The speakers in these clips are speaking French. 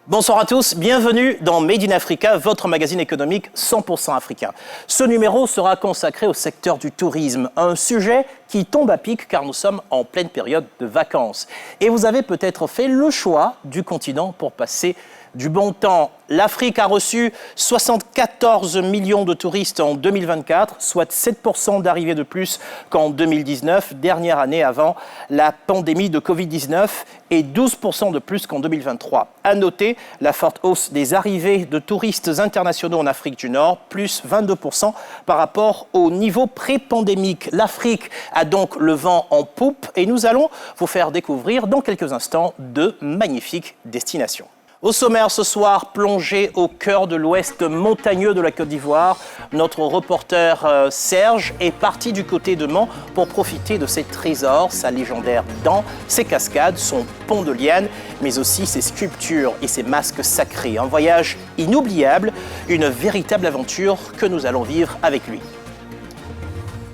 Bonsoir à tous, bienvenue dans Made in Africa, votre magazine économique 100% africain. Ce numéro sera consacré au secteur du tourisme, un sujet qui tombe à pic car nous sommes en pleine période de vacances. Et vous avez peut-être fait le choix du continent pour passer du bon temps. L'Afrique a reçu 74 millions de touristes en 2024, soit 7% d'arrivées de plus qu'en 2019, dernière année avant la pandémie de Covid-19, et 12% de plus qu'en 2023. À noter la forte hausse des arrivées de touristes internationaux en Afrique du Nord, plus 22% par rapport au niveau pré-pandémique. L'Afrique a donc le vent en poupe et nous allons vous faire découvrir dans quelques instants de magnifiques destinations. Au sommaire ce soir, plongé au cœur de l'ouest montagneux de la Côte d'Ivoire, notre reporter Serge est parti du côté de Mans pour profiter de ses trésors, sa légendaire dent, ses cascades, son pont de liane, mais aussi ses sculptures et ses masques sacrés. Un voyage inoubliable, une véritable aventure que nous allons vivre avec lui.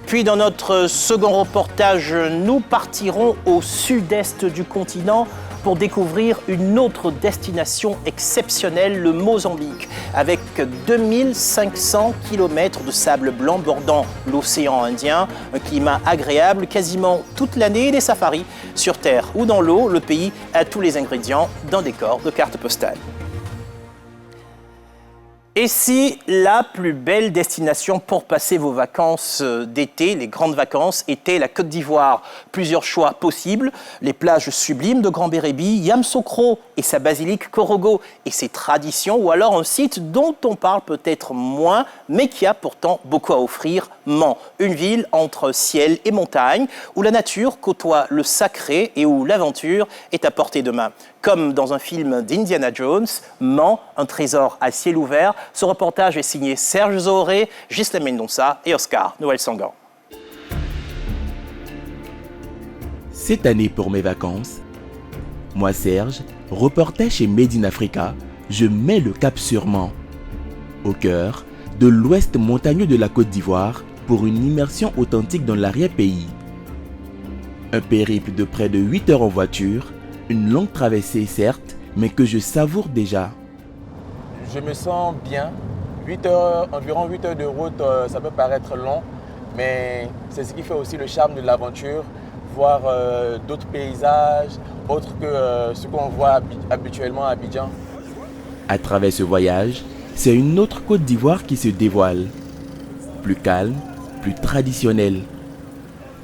Puis dans notre second reportage, nous partirons au sud-est du continent pour découvrir une autre destination exceptionnelle, le Mozambique, avec 2500 km de sable blanc bordant l'océan Indien, un climat agréable quasiment toute l'année et des safaris sur terre ou dans l'eau. Le pays a tous les ingrédients d'un décor de carte postale. Et si la plus belle destination pour passer vos vacances d'été, les grandes vacances, était la Côte d'Ivoire? Plusieurs choix possibles, les plages sublimes de Grand Bérébi, Yamoussoukro et sa basilique Korogo et ses traditions, ou alors un site dont on parle peut-être moins, mais qui a pourtant beaucoup à offrir, Mans. Une ville entre ciel et montagne, où la nature côtoie le sacré et où l'aventure est à portée de main. Comme dans un film d'Indiana Jones, Mans, un trésor à ciel ouvert. Ce reportage est signé Serge Zohoré, Ghislaine Mendonça et Oscar Noël-Sangan. Cette année pour mes vacances, moi Serge, reporter chez Made in Africa, je mets le cap sur Mans, au cœur de l'ouest montagneux de la Côte d'Ivoire pour une immersion authentique dans l'arrière-pays. Un périple de près de 8 heures en voiture, une longue traversée certes, mais que je savoure déjà. Je me sens bien. Environ 8 heures de route, ça peut paraître long, mais c'est ce qui fait aussi le charme de l'aventure. Voir d'autres paysages, autres que ce qu'on voit habituellement à Abidjan. À travers ce voyage, c'est une autre Côte d'Ivoire qui se dévoile. Plus calme, plus traditionnelle.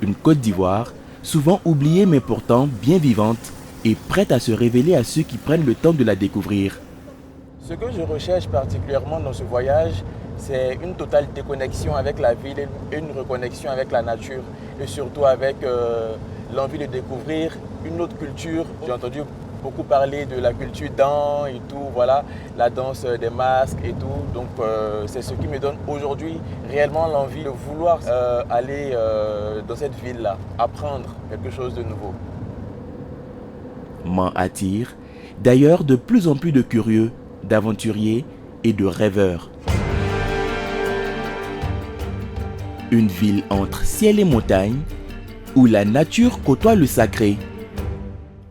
Une Côte d'Ivoire souvent oubliée mais pourtant bien vivante et prête à se révéler à ceux qui prennent le temps de la découvrir. Ce que je recherche particulièrement dans ce voyage, c'est une totale déconnexion avec la ville et une reconnexion avec la nature et surtout avec l'envie de découvrir une autre culture. J'ai entendu beaucoup parler de la culture dent et tout, voilà, la danse des masques et tout. Donc c'est ce qui me donne aujourd'hui réellement l'envie de vouloir aller dans cette ville-là, apprendre quelque chose de nouveau. Mans attire d'ailleurs de plus en plus de curieux, d'aventuriers et de rêveurs. Une ville entre ciel et montagne, où la nature côtoie le sacré.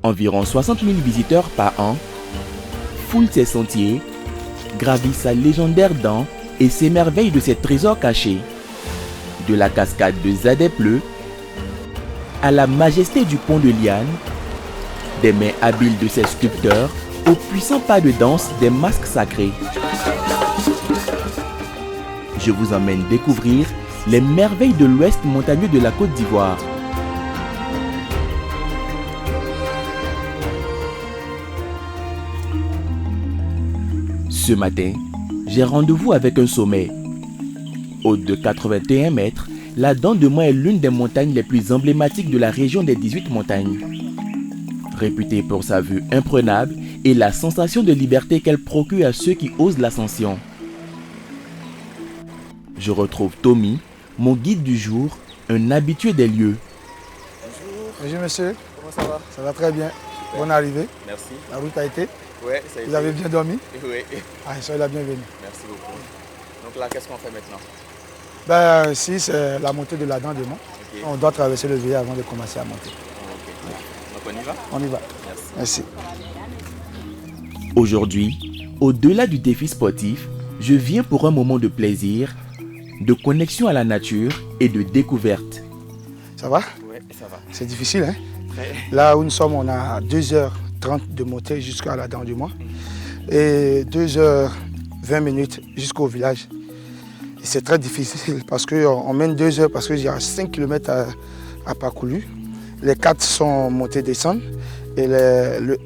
Environ 60 000 visiteurs par an foulent ses sentiers, gravissent sa légendaire dent et s'émerveillent de ses trésors cachés. De la cascade de Zadé-Pleu à la majesté du pont de liane, des mains habiles de ses sculpteurs aux puissants pas de danse des masques sacrés. Je vous emmène découvrir les merveilles de l'ouest montagneux de la Côte d'Ivoire. Ce matin, j'ai rendez-vous avec un sommet. Haute de 81 mètres, la Dent de Mans est l'une des montagnes les plus emblématiques de la région des 18 montagnes. Réputée pour sa vue imprenable et la sensation de liberté qu'elle procure à ceux qui osent l'ascension. Je retrouve Tommy, mon guide du jour, un habitué des lieux. Bonjour. Bonjour monsieur. Comment ça va? Ça va très bien. Bonne arrivée. Merci. La route a été. Ouais, ça a été. Vous avez bien dormi? Oui. Ah, soyez la bienvenue. Merci beaucoup. Donc là, qu'est-ce qu'on fait maintenant? Ben, ici, c'est la montée de la dent de Mont. Ok. On doit traverser le village avant de commencer à monter. Ok. Donc on y va? On y va. Merci. Merci. Aujourd'hui, au-delà du défi sportif, je viens pour un moment de plaisir, de connexion à la nature et de découverte. Ça va? Oui, ça va. C'est difficile, hein? Très. Là où nous sommes, on a 2h30 de montée jusqu'à la dent du Mont et 2h20 jusqu'au village. Et c'est très difficile parce qu'on mène 2 heures parce qu'il y a 5 km à parcourir. Les 4 sont montées-descentes et le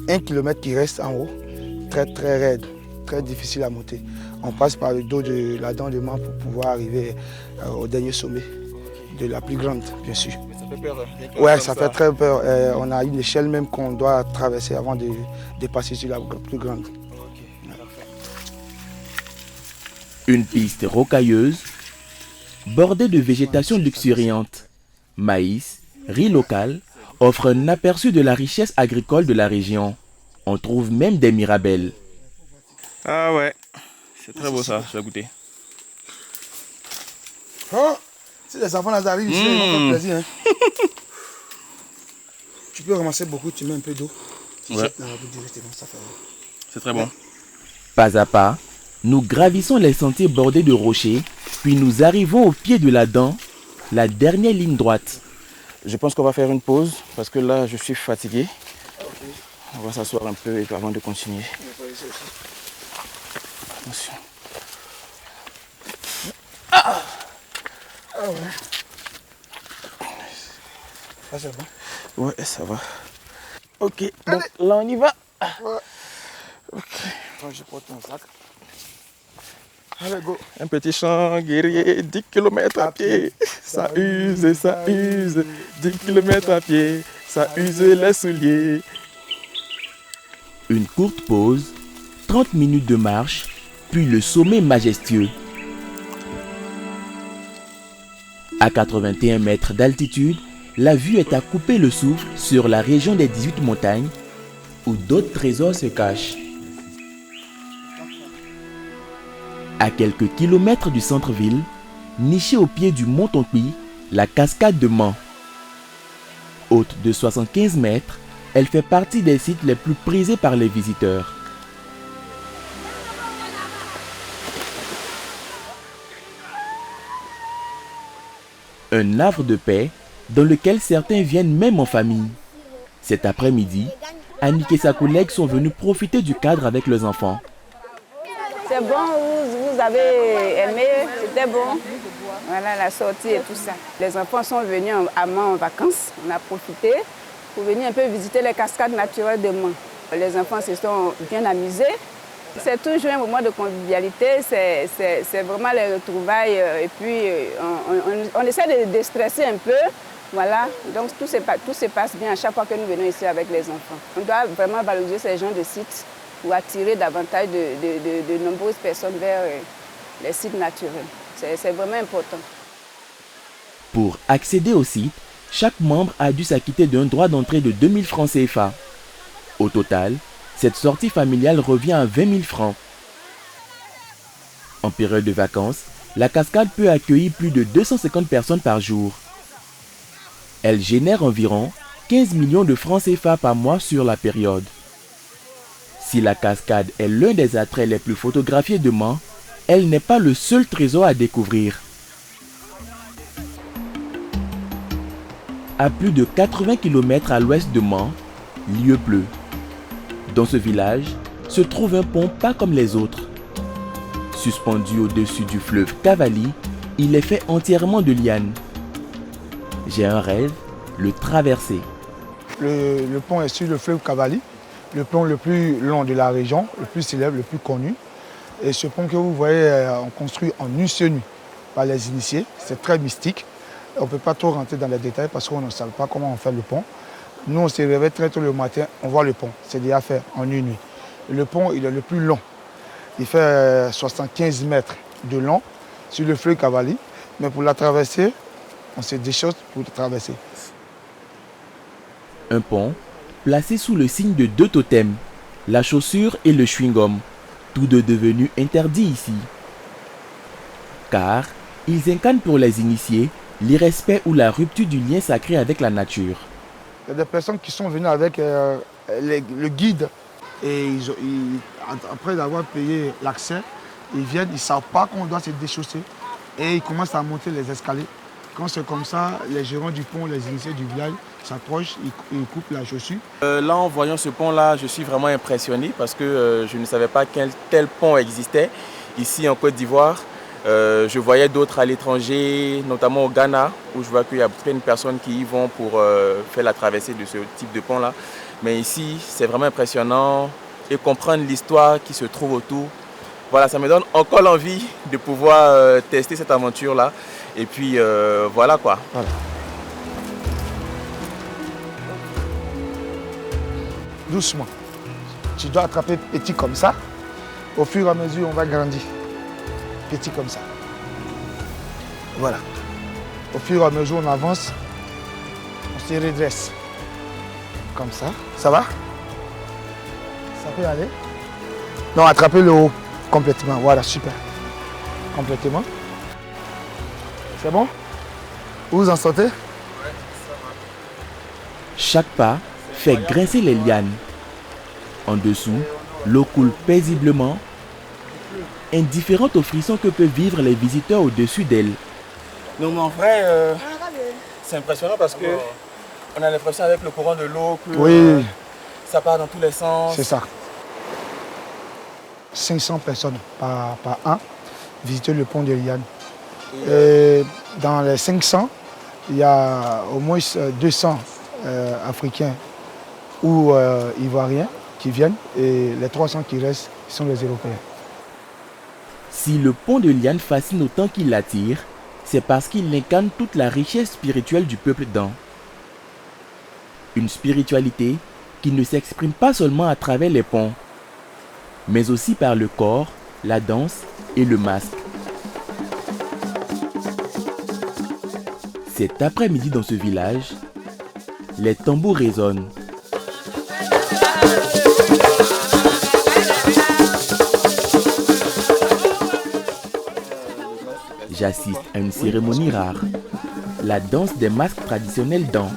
1 km qui reste en haut, très raide, très difficile à monter. On passe par le dos de la dent de Mont pour pouvoir arriver au dernier sommet de la plus grande, bien sûr. Mais ça fait peur. Hein? Ouais, ça fait très peur. On a une échelle même qu'on doit traverser avant de passer sur la plus grande. Ok, parfait. Une piste rocailleuse, bordée de végétation luxuriante. Maïs, riz local, offre un aperçu de la richesse agricole de la région. On trouve même des mirabelles. Ah ouais, c'est très beau ça, je vais goûter. Oh, si les enfants là arrivent ici, ils vont faire plaisir. Hein. Tu peux ramasser beaucoup, tu mets un peu d'eau. Tu Ouais. jettes dans la boue directement, ça fait. C'est très bon. Pas à pas, nous gravissons les sentiers bordés de rochers, puis nous arrivons au pied de la dent, la dernière ligne droite. Je pense qu'on va faire une pause parce que là, je suis fatigué. On va s'asseoir un peu avant de continuer. Attention. Ah ouais. Ça c'est bon. Ouais, ça va. Ok, donc là on y va. Ouais. Ok. Attends, je porte ton sac. Allez, go. Un petit champ guerrier, 10 km à pied. Ça use, 10 km à pied. Ça use les souliers. Une courte pause, 30 minutes de marche, puis le sommet majestueux. À 81 mètres d'altitude, la vue est à couper le souffle sur la région des 18 montagnes où d'autres trésors se cachent. À quelques kilomètres du centre-ville, nichée au pied du mont Tonpi, la cascade de Mont. Haute de 75 mètres, elle fait partie des sites les plus prisés par les visiteurs. Un havre de paix dans lequel certains viennent même en famille. Cet après-midi, Annick et sa collègue sont venus profiter du cadre avec leurs enfants. C'est bon, vous avez aimé, c'était bon. Voilà la sortie et tout ça. Les enfants sont venus à Mont en vacances, on a profité pour venir un peu visiter les cascades naturelles de Mont. Les enfants se sont bien amusés. C'est toujours un moment de convivialité, c'est vraiment les retrouvailles et puis on essaie de déstresser un peu. Voilà, donc tout se passe bien à chaque fois que nous venons ici avec les enfants. On doit vraiment valoriser ces genres de sites pour attirer davantage de nombreuses personnes vers les sites naturels. C'est vraiment important. Pour accéder au site, chaque membre a dû s'acquitter d'un droit d'entrée de 2000 francs CFA. Au total, cette sortie familiale revient à 20 000 francs. En période de vacances, la cascade peut accueillir plus de 250 personnes par jour. Elle génère environ 15 millions de francs CFA par mois sur la période. Si la cascade est l'un des attraits les plus photographiés de Mont, elle n'est pas le seul trésor à découvrir. À plus de 80 km à l'ouest de Mont, Lieupleu. Dans ce village se trouve un pont pas comme les autres. Suspendu au-dessus du fleuve Cavali, il est fait entièrement de lianes. J'ai un rêve, le traverser. Le pont est sur le fleuve Cavali, le pont le plus long de la région, le plus célèbre, le plus connu. Et ce pont que vous voyez, on construit en une seule nuit par les initiés. C'est très mystique. On ne peut pas trop rentrer dans les détails parce qu'on ne sait pas comment on fait le pont. Nous, on se réveille très tôt le matin, on voit le pont. C'est déjà fait en une nuit. Et le pont, il est le plus long. Il fait 75 mètres de long sur le fleuve Cavali. Mais pour la traverser, on se déchausse pour la traverser. Un pont placés sous le signe de deux totems, la chaussure et le chewing-gum, tous deux devenus interdits ici. Car ils incarnent pour les initiés l'irrespect ou la rupture du lien sacré avec la nature. Il y a des personnes qui sont venues avec le guide et après avoir payé l'accès, ils viennent, ils ne savent pas qu'on doit se déchausser et ils commencent à monter les escaliers. Quand c'est comme ça, les gérants du pont, les initiés du village s'approchent, ils coupent la chaussure. Là, en voyant ce pont-là, je suis vraiment impressionné parce que je ne savais pas qu'un tel pont existait ici en Côte d'Ivoire. Je voyais d'autres à l'étranger, notamment au Ghana, où je vois qu'il y a plein de personnes qui y vont pour faire la traversée de ce type de pont-là. Mais ici, c'est vraiment impressionnant et comprendre l'histoire qui se trouve autour. Voilà, ça me donne encore l'envie de pouvoir tester cette aventure-là. Et puis, voilà quoi. Voilà. Doucement. Tu dois attraper petit comme ça. Au fur et à mesure, on va grandir. Petit comme ça. Voilà. Au fur et à mesure, on avance. On se redresse. Comme ça. Ça va? Ça peut aller? Non, attrapez le haut complètement. Voilà, super. Complètement. C'est bon? Vous en sortez? Chaque pas fait grincer les lianes. En dessous, l'eau coule paisiblement, indifférente aux frissons que peuvent vivre les visiteurs au-dessus d'elle. Donc en vrai, c'est impressionnant parce que on a l'impression avec le courant de l'eau que oui. Ça part dans tous les sens. C'est ça. 500 personnes par an visitent le pont de Liane. Et dans les 500, il y a au moins 200 Africains ou Ivoiriens qui viennent et les 300 qui restent sont les Européens. Si le pont de Liane fascine autant qu'il l'attire, c'est parce qu'il incarne toute la richesse spirituelle du peuple Dan. Une spiritualité qui ne s'exprime pas seulement à travers les ponts, mais aussi par le corps, la danse et le masque. Cet après-midi dans ce village, les tambours résonnent. J'assiste à une cérémonie rare, la danse des masques traditionnels Dan.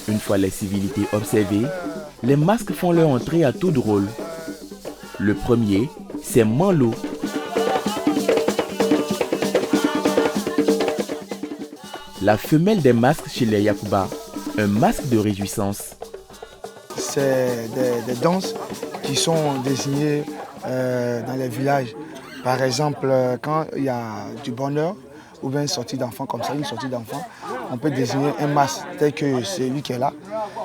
Une fois les civilités observées, les masques font leur entrée à tout drôle. Le premier, c'est Manlo. La femelle des masques chez les Yakuba, un masque de réjouissance. C'est des danses qui sont désignées dans les villages. Par exemple, quand il y a du bonheur ou bien une sortie d'enfant comme ça, une sortie d'enfant, on peut désigner un masque tel que celui qui est là.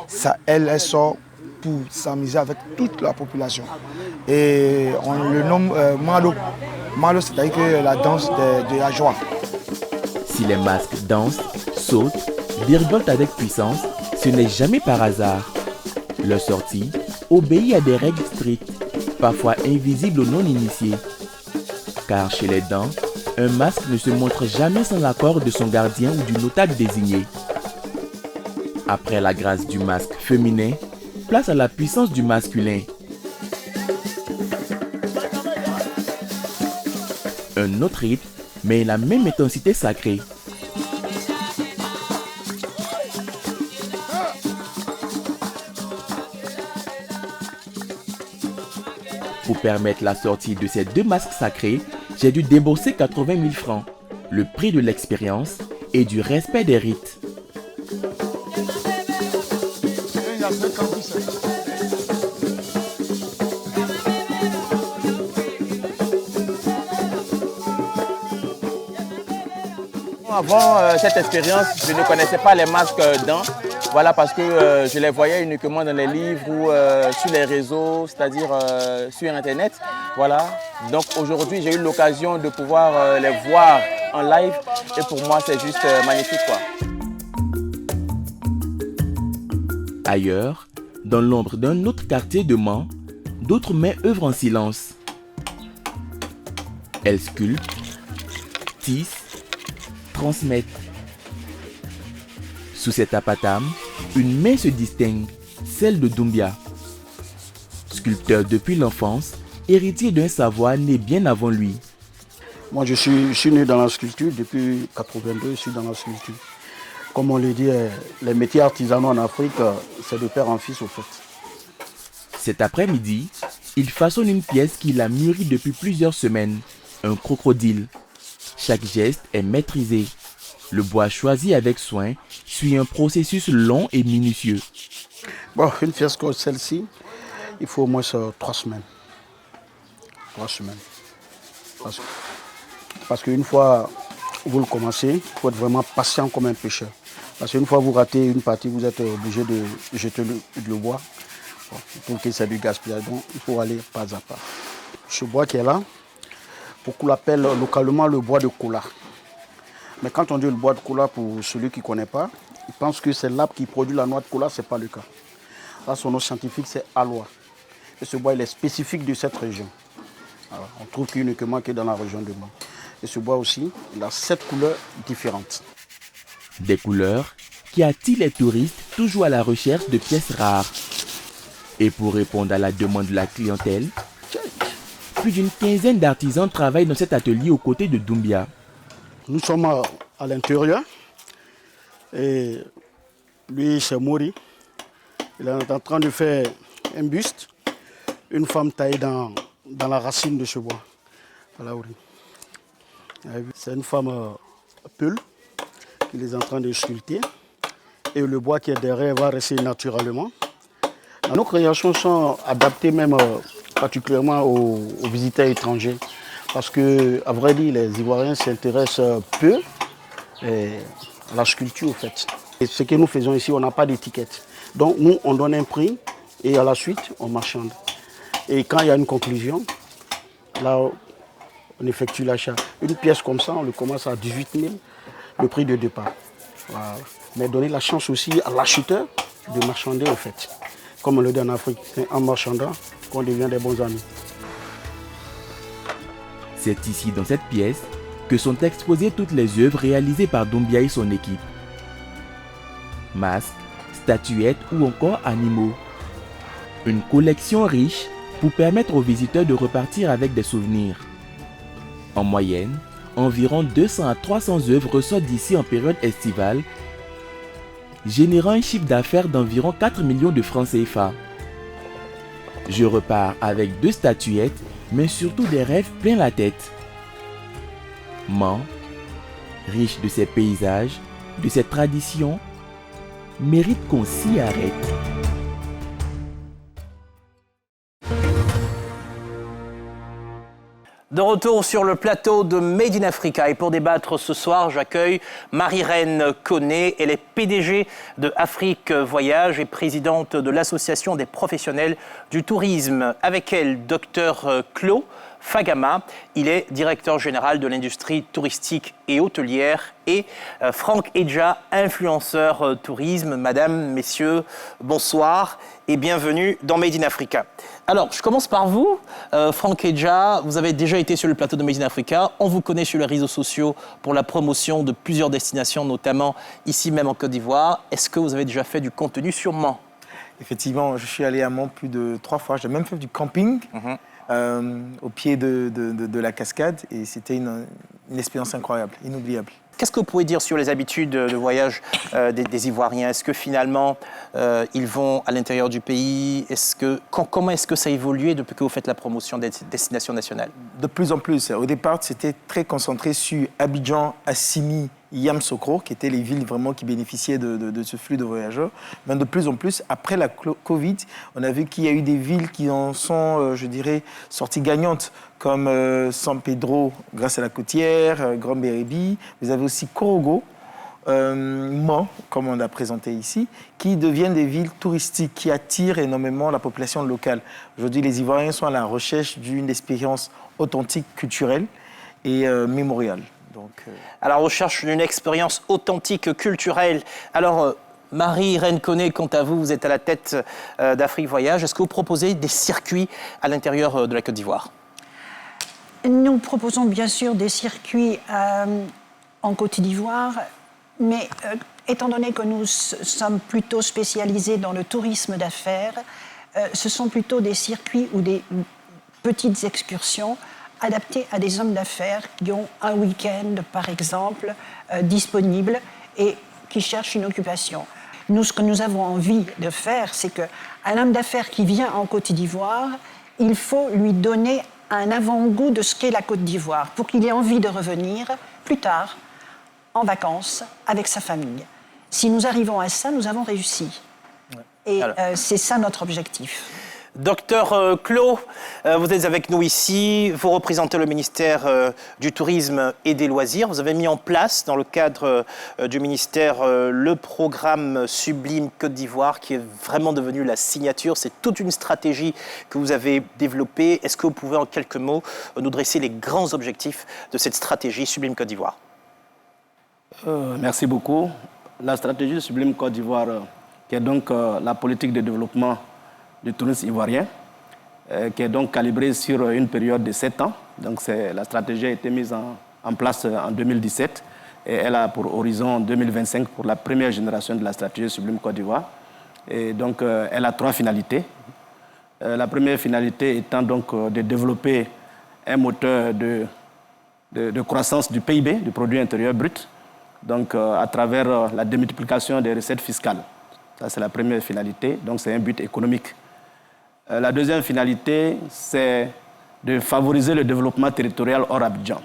Ça, elle sort pour s'amuser avec toute la population. Et on le nomme Malo. Malo, c'est-à-dire que la danse de la joie. Si les masques dansent, sautent, virevoltent avec puissance, ce n'est jamais par hasard. Leur sortie obéit à des règles strictes, parfois invisibles aux non-initiés. Car chez les dents, un masque ne se montre jamais sans l'accord de son gardien ou du notable désigné. Après la grâce du masque féminin, place à la puissance du masculin. Un autre rythme, mais la même intensité sacrée. Pour permettre la sortie de ces deux masques sacrés, j'ai dû débourser 80 000 francs, le prix de l'expérience et du respect des rites. Avant cette expérience, je ne connaissais pas les masques dents. Voilà, parce que je les voyais uniquement dans les livres ou sur les réseaux, c'est-à-dire sur Internet. Voilà. Donc aujourd'hui, j'ai eu l'occasion de pouvoir les voir en live et pour moi, c'est juste magnifique, quoi. Ailleurs, dans l'ombre d'un autre quartier de Mans, d'autres mains œuvrent en silence. Elles sculptent, tissent, transmettent. Sous cet apatam, une main se distingue, celle de Doumbia. Sculpteur depuis l'enfance, héritier d'un savoir né bien avant lui. Moi, je suis né dans la sculpture depuis 82, je suis dans la sculpture. Comme on le dit, les métiers artisanaux en Afrique, c'est de père en fils au fait. Cet après-midi, il façonne une pièce qu'il a mûrie depuis plusieurs semaines, un crocodile. Chaque geste est maîtrisé. Le bois choisi avec soin suit un processus long et minutieux. Bon, une pièce comme celle-ci, il faut au moins 3 semaines. 3 semaines. Parce qu'une fois vous le commencez, il faut être vraiment patient comme un pêcheur. Parce qu'une fois vous ratez une partie, vous êtes obligé de jeter le bois. Bon, pour que c'est du gaspillage, donc il faut aller pas à pas. Ce bois qui est là, beaucoup l'appellent localement le bois de cola. Mais quand on dit le bois de cola, pour celui qui ne connaît pas, il pense que c'est l'arbre qui produit la noix de cola, ce n'est pas le cas. Là, son nom scientifique, c'est aloe. Et ce bois, il est spécifique de cette région. Alors, on trouve uniquement que dans la région de Mans. Et ce bois aussi, il a 7 couleurs différentes. Des couleurs qui attirent les touristes toujours à la recherche de pièces rares. Et pour répondre à la demande de la clientèle, plus d'une quinzaine d'artisans travaillent dans cet atelier aux côtés de Doumbia. Nous sommes à l'intérieur et lui, c'est Mori. Il est en train de faire un buste, une femme taillée dans la racine de ce bois. Voilà, c'est une femme peule qu'il est en train de sculpter et le bois qui est derrière va rester naturellement. Nos créations sont adaptées même particulièrement aux visiteurs étrangers parce que, à vrai dire, les Ivoiriens s'intéressent peu à la sculpture, en fait. Et ce que nous faisons ici, on n'a pas d'étiquette. Donc, nous, on donne un prix et à la suite, on marchande. Et quand il y a une conclusion, là, on effectue l'achat. Une pièce comme ça, on le commence à 18 000, le prix de départ. Voilà. Mais donner la chance aussi à l'acheteur de marchander, en fait. Comme on le dit en Afrique, c'est en marchandant qu'on devient des bons amis. C'est ici, dans cette pièce, que sont exposées toutes les œuvres réalisées par Doumbia et son équipe. Masques, statuettes ou encore animaux. Une collection riche pour permettre aux visiteurs de repartir avec des souvenirs. En moyenne, environ 200 à 300 œuvres ressortent d'ici en période estivale, générant un chiffre d'affaires d'environ 4 millions de francs CFA. Je repars avec 2 statuettes, mais surtout des rêves plein la tête. Mans, riche de ses paysages, de ses traditions, mérite qu'on s'y arrête. De retour sur le plateau de Made in Africa et pour débattre ce soir, j'accueille Marie-Reine Koné. Elle est PDG de Afrique Voyage et présidente de l'Association des professionnels du tourisme. Avec elle, Dr Claude Fagama, il est directeur général de l'industrie touristique et hôtelière, et Franck Edja, influenceur tourisme. Madame, messieurs, bonsoir et bienvenue dans Made in Africa. Alors, je commence par vous, Franck Edja. Vous avez déjà été sur le plateau de Made in Africa. On vous connaît sur les réseaux sociaux pour la promotion de plusieurs destinations, notamment ici même en Côte d'Ivoire. Est-ce que vous avez déjà fait du contenu sur Mans? Effectivement, je suis allé à Mans plus de 3 fois. J'ai même fait du camping au pied de la cascade et c'était une expérience incroyable, inoubliable. Qu'est-ce que vous pouvez dire sur les habitudes de voyage des Ivoiriens? Est-ce que finalement, ils vont à l'intérieur du pays? Comment est-ce que ça a évolué depuis que vous faites la promotion des destinations nationales? De plus en plus. Au départ, c'était très concentré sur Abidjan, Assimi, Yamoussoukro, qui étaient les villes vraiment qui bénéficiaient de ce flux de voyageurs. Mais de plus en plus, après la Covid, on a vu qu'il y a eu des villes qui en sont, je dirais, sorties gagnantes, comme San Pedro, grâce à la côtière, Grand Bérébi. Vous avez aussi Korogo, Mans, comme on l'a présenté ici, qui deviennent des villes touristiques qui attirent énormément la population locale. Aujourd'hui, les Ivoiriens sont à la recherche d'une expérience authentique, culturelle et mémoriale. À la recherche d'une expérience authentique, culturelle. Alors, Marie-Reine Koné, quant à vous, vous êtes à la tête d'Afrique Voyage. Est-ce que vous proposez des circuits à l'intérieur de la Côte d'Ivoire? Nous proposons bien sûr des circuits en Côte d'Ivoire, mais étant donné que nous sommes plutôt spécialisés dans le tourisme d'affaires, ce sont plutôt des circuits ou des petites excursions adaptées à des hommes d'affaires qui ont un week-end, par exemple, disponible et qui cherchent une occupation. Nous, ce que nous avons envie de faire, c'est qu'un homme d'affaires qui vient en Côte d'Ivoire, il faut lui donner un avant-goût de ce qu'est la Côte d'Ivoire pour qu'il ait envie de revenir plus tard en vacances avec sa famille. Si nous arrivons à ça, nous avons réussi. Et c'est ça notre objectif. Docteur Clos, vous êtes avec nous ici, vous représentez le ministère du Tourisme et des Loisirs. Vous avez mis en place, dans le cadre du ministère, le programme Sublime Côte d'Ivoire, qui est vraiment devenu la signature. C'est toute une stratégie que vous avez développée. Est-ce que vous pouvez, en quelques mots, nous dresser les grands objectifs de cette stratégie Sublime Côte d'Ivoire? Merci beaucoup. La stratégie Sublime Côte d'Ivoire, qui est donc la politique de développement du tourisme ivoirien, qui est donc calibrée sur une période de 7 ans. Donc la stratégie a été mise en place en 2017 et elle a pour horizon 2025 pour la première génération de la stratégie Sublime Côte d'Ivoire. Et donc elle a 3 finalités. La première finalité étant donc de développer un moteur de croissance du PIB, du produit intérieur brut, donc à travers la démultiplication des recettes fiscales. Ça, c'est la première finalité, donc c'est un but économique. La deuxième finalité, c'est de favoriser le développement territorial hors Abidjan.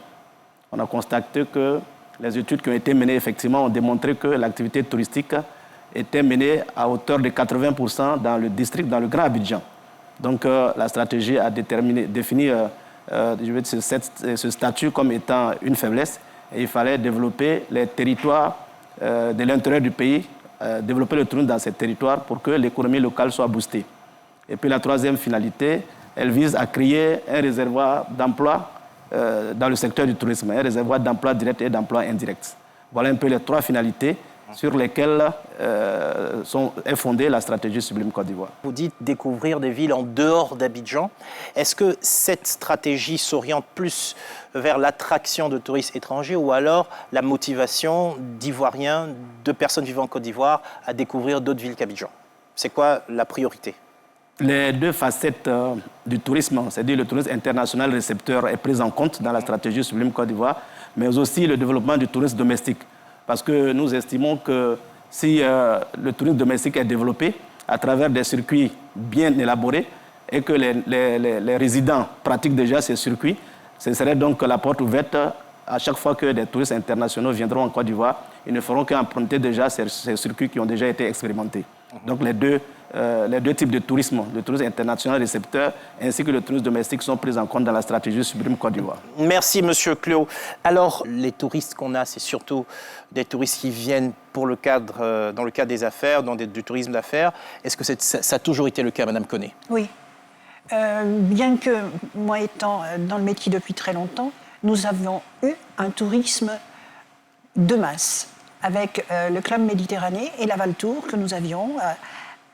On a constaté que les études qui ont été menées, effectivement, ont démontré que l'activité touristique était menée à hauteur de 80% dans le district, dans le Grand Abidjan. Donc, la stratégie a défini ce statut comme étant une faiblesse. Et il fallait développer les territoires de l'intérieur du pays, développer le tourisme dans ces territoires pour que l'économie locale soit boostée. Et puis la troisième finalité, elle vise à créer un réservoir d'emploi dans le secteur du tourisme, un réservoir d'emploi direct et d'emploi indirect. Voilà un peu les 3 finalités sur lesquelles est fondée la stratégie Sublime Côte d'Ivoire. Vous dites découvrir des villes en dehors d'Abidjan. Est-ce que cette stratégie s'oriente plus vers l'attraction de touristes étrangers ou alors la motivation d'Ivoiriens, de personnes vivant en Côte d'Ivoire à découvrir d'autres villes qu'Abidjan? C'est quoi la priorité? Les 2 facettes du tourisme, c'est-à-dire le tourisme international récepteur est pris en compte dans la stratégie Sublime Côte d'Ivoire, mais aussi le développement du tourisme domestique. Parce que nous estimons que si le tourisme domestique est développé à travers des circuits bien élaborés et que les résidents pratiquent déjà ces circuits, ce serait donc la porte ouverte à chaque fois que des touristes internationaux viendront en Côte d'Ivoire. Ils ne feront qu'emprunter déjà ces circuits qui ont déjà été expérimentés. Donc les deux types de tourisme, le tourisme international récepteur ainsi que le tourisme domestique sont pris en compte dans la stratégie Sublime Côte d'Ivoire. Merci Monsieur Clos. Alors les touristes qu'on a, c'est surtout des touristes qui viennent dans le cadre des affaires, du tourisme d'affaires. Est-ce que ça a toujours été le cas, Madame Koné? Oui. Bien que moi étant dans le métier depuis très longtemps, nous avons eu un tourisme de masse avec le Club Méditerranée et la Val-Tour que nous avions.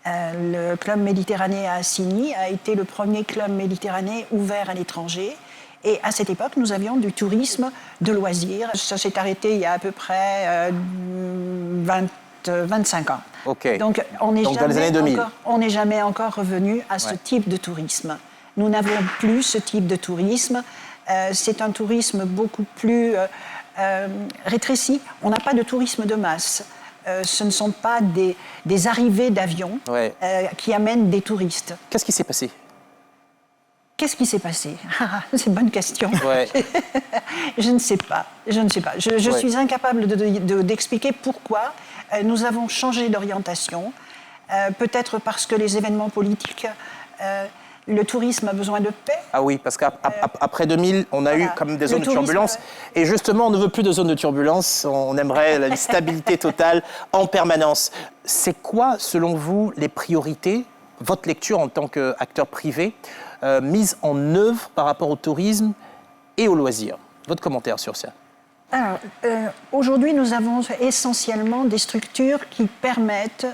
Le Club Méditerranée à Assigny a été le premier club méditerranéen ouvert à l'étranger. Et à cette époque, nous avions du tourisme de loisirs. Ça s'est arrêté il y a à peu près 25 ans. Okay. Donc, on n'est jamais, jamais encore revenu à ce type de tourisme. Nous n'avons plus ce type de tourisme. C'est un tourisme beaucoup plus rétréci. On n'a pas de tourisme de masse. Ce ne sont pas des arrivées d'avions qui amènent des touristes. Qu'est-ce qui s'est passé? Qu'est-ce qui s'est passé? C'est une bonne question. Ouais. Je ne sais pas. Je suis incapable d'expliquer pourquoi nous avons changé d'orientation. Peut-être parce que les événements politiques, le tourisme a besoin de paix. Ah oui, parce qu'après 2000, on a eu comme des zones de turbulence. Et justement, on ne veut plus de zones de turbulence. On aimerait une stabilité totale en permanence. C'est quoi, selon vous, les priorités, votre lecture en tant qu'acteur privé, mise en œuvre par rapport au tourisme et aux loisirs? Votre commentaire sur ça? Alors, aujourd'hui, nous avons essentiellement des structures qui permettent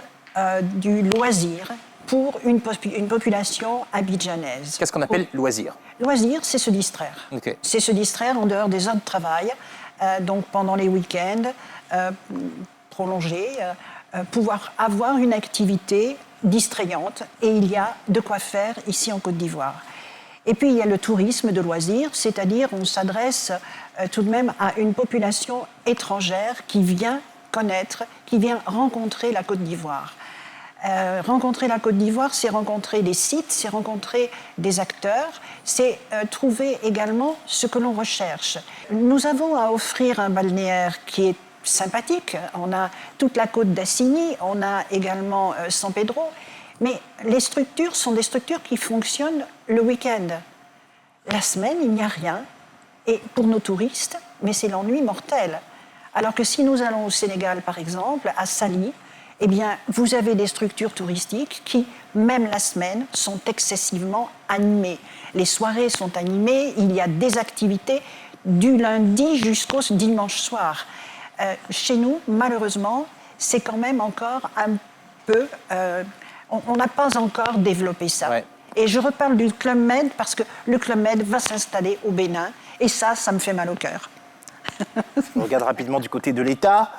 du loisir, pour une population abidjanaise. Qu'est-ce qu'on appelle loisir? Loisir, c'est se distraire. Okay. C'est se distraire en dehors des heures de travail, donc pendant les week-ends prolongés, pouvoir avoir une activité distrayante, et il y a de quoi faire ici en Côte d'Ivoire. Et puis il y a le tourisme de loisirs, c'est-à-dire on s'adresse tout de même à une population étrangère qui vient connaître, qui vient rencontrer la Côte d'Ivoire. Rencontrer la Côte d'Ivoire, c'est rencontrer des sites, c'est rencontrer des acteurs, c'est trouver également ce que l'on recherche. Nous avons à offrir un balnéaire qui est sympathique. On a toute la côte d'Assigny, on a également San Pedro, mais les structures sont des structures qui fonctionnent le week-end. La semaine, il n'y a rien, et pour nos touristes, mais c'est l'ennui mortel. Alors que si nous allons au Sénégal, par exemple, à Saly, eh bien, vous avez des structures touristiques qui, même la semaine, sont excessivement animées. Les soirées sont animées, il y a des activités du lundi jusqu'au dimanche soir. Chez nous, malheureusement, c'est quand même encore un peu... on n'a pas encore développé ça. Ouais. Et je reparle du Club Med parce que le Club Med va s'installer au Bénin. Et ça me fait mal au cœur. On regarde rapidement du côté de l'État.